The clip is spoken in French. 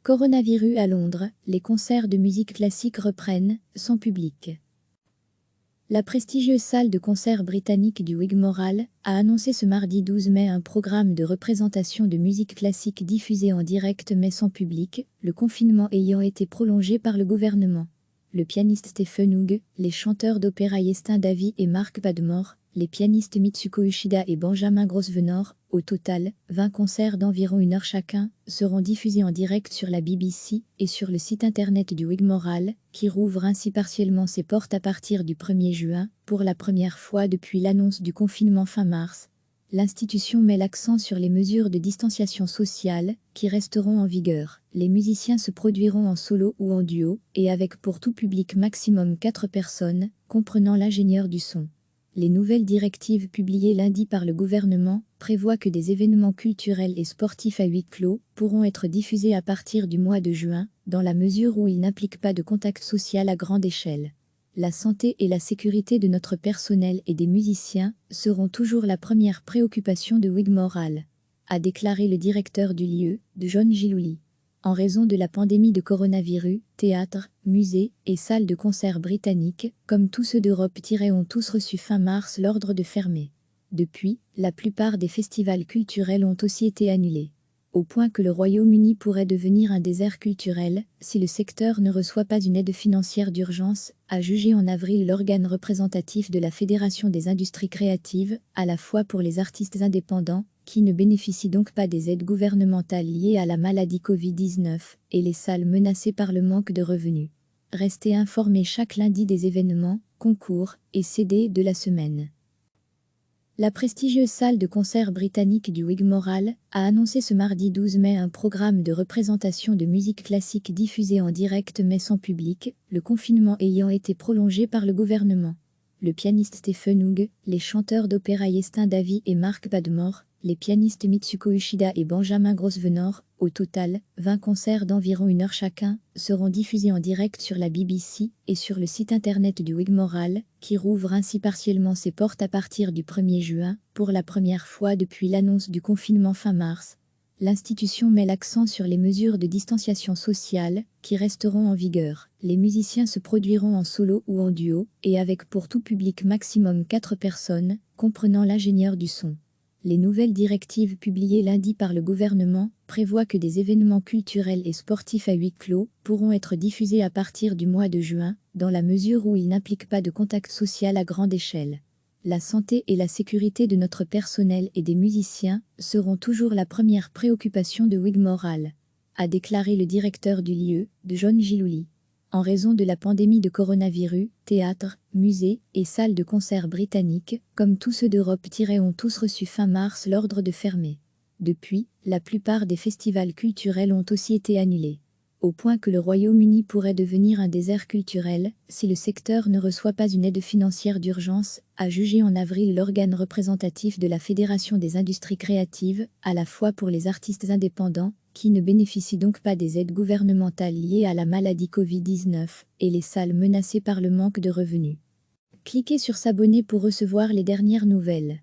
Coronavirus à Londres, les concerts de musique classique reprennent, sans public. La prestigieuse salle de concert britannique du Wigmore a annoncé ce mardi 12 mai un programme de représentation de musique classique diffusé en direct mais sans public, le confinement ayant été prolongé par le gouvernement. Le pianiste Stephen Hoog, les chanteurs d'opéra Iestyn Davy et Mark Padmore, les pianistes Mitsuko Uchida et Benjamin Grosvenor, au total, 20 concerts d'environ 1 heure chacun, seront diffusés en direct sur la BBC et sur le site internet du Wigmore, qui rouvre ainsi partiellement ses portes à partir du 1er juin, pour la première fois depuis l'annonce du confinement fin mars. L'institution met l'accent sur les mesures de distanciation sociale, qui resteront en vigueur. Les musiciens se produiront en solo ou en duo, et avec pour tout public maximum 4 personnes, comprenant l'ingénieur du son. Les nouvelles directives publiées lundi par le gouvernement prévoient que des événements culturels et sportifs à huis clos pourront être diffusés à partir du mois de juin, dans la mesure où ils n'impliquent pas de contact social à grande échelle. La santé et la sécurité de notre personnel et des musiciens seront toujours la première préoccupation de Wigmore, a déclaré le directeur du lieu, John Gilouli. En raison de la pandémie de coronavirus, théâtres, musées et salles de concert britanniques, comme tous ceux d'Europe, ont tous reçu fin mars l'ordre de fermer. Depuis, la plupart des festivals culturels ont aussi été annulés. Au point que le Royaume-Uni pourrait devenir un désert culturel si le secteur ne reçoit pas une aide financière d'urgence, a jugé en avril l'organe représentatif de la Fédération des industries créatives, à la fois pour les artistes indépendants, qui ne bénéficient donc pas des aides gouvernementales liées à la maladie Covid-19, et les salles menacées par le manque de revenus. Restez informés chaque lundi des événements, concours et CD de la semaine. La prestigieuse salle de concert britannique du Wigmore a annoncé ce mardi 12 mai un programme de représentation de musique classique diffusé en direct mais sans public, le confinement ayant été prolongé par le gouvernement. Le pianiste Stephen Hoog, les chanteurs d'opéra Iestyn Davy et Mark Padmore, les pianistes Mitsuko Uchida et Benjamin Grosvenor, au total, 20 concerts d'environ 1 heure chacun, seront diffusés en direct sur la BBC et sur le site internet du Wigmore, qui rouvre ainsi partiellement ses portes à partir du 1er juin, pour la première fois depuis l'annonce du confinement fin mars. L'institution met l'accent sur les mesures de distanciation sociale, qui resteront en vigueur. Les musiciens se produiront en solo ou en duo, et avec pour tout public maximum 4 personnes, comprenant l'ingénieur du son. Les nouvelles directives publiées lundi par le gouvernement prévoient que des événements culturels et sportifs à huis clos pourront être diffusés à partir du mois de juin, dans la mesure où ils n'impliquent pas de contact social à grande échelle. La santé et la sécurité de notre personnel et des musiciens seront toujours la première préoccupation de Wigmore, a déclaré le directeur du lieu, John Gilouli. En raison de la pandémie de coronavirus, théâtres, musées et salles de concert britanniques, comme tous ceux d'Europe, ont tous reçu fin mars l'ordre de fermer. Depuis, la plupart des festivals culturels ont aussi été annulés. Au point que le Royaume-Uni pourrait devenir un désert culturel si le secteur ne reçoit pas une aide financière d'urgence, a jugé en avril l'organe représentatif de la Fédération des industries créatives, à la fois pour les artistes indépendants, qui ne bénéficient donc pas des aides gouvernementales liées à la maladie Covid-19, et les salles menacées par le manque de revenus. Cliquez sur s'abonner pour recevoir les dernières nouvelles.